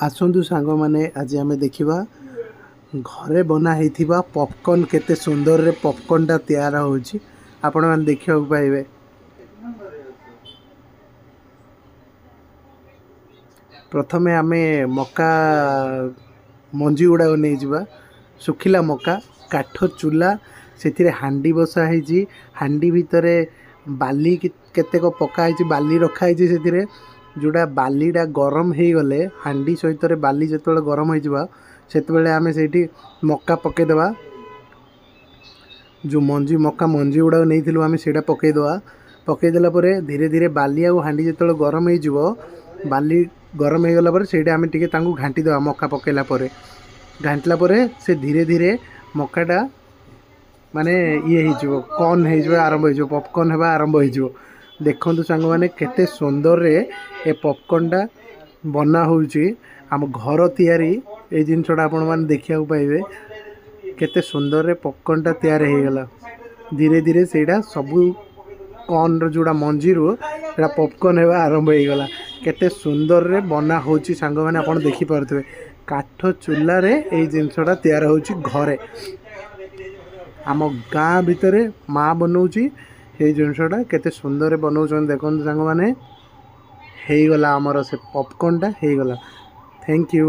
आसतु सांग मैंने आज आम देखा घरे बना होता पॉपकॉर्न केते सुंदर रे पॉपकॉर्न टा तैयार होची आपण मैंने देखा पाइबे। प्रथमे आम मका मंजी गुड़ा नहीं जावा सुखिला मका काठ चूला से हांडी बसा है हांडी भितर बाली केतेक पकाई बाली रखाई से जोड़ा बालीटा गरम हो गले हांडी सहित बाली जो गरम हो आम से मका पकईदे जो मंजी मका मंजी गुड़ा नहीं आम से पकईदेला धीरे धीरे बाली आ हांडी जो गरम हो बाली गरम हो गला से आम टे घाटी देवा मका पकईला घाटला से धीरे धीरे मकाटा माने ये हो कॉर्न हो आरंभ हो पॉपकॉर्न होगा आरंभ हो। देखु सांग मैंने केते सुंदर रे ए पॉपकॉर्नटा बना होची आम घर तैयारी ए जिनसटा आपण मैंने देखा पाइबे केते सुंदर रे पॉपकॉर्नटा तैयार हो गला धीरे धीरे सेटा सबू कॉर्न जोड़ा मंजी रा पॉपकॉर्न होगा आरंभ हो गला केते सुंदर रे बना होची सांग मैंने आपण देखि पारथुवे काठ चूल्हा रे ए जिनसटा तैयार होची घरे आम गाँ भितर माँ बनाऊँगी ये जिनसटा केते सुंदर बनाऊँ देखो सांग मैंने हो गला आमर से पॉपकॉर्नटा हो गला। Thank you.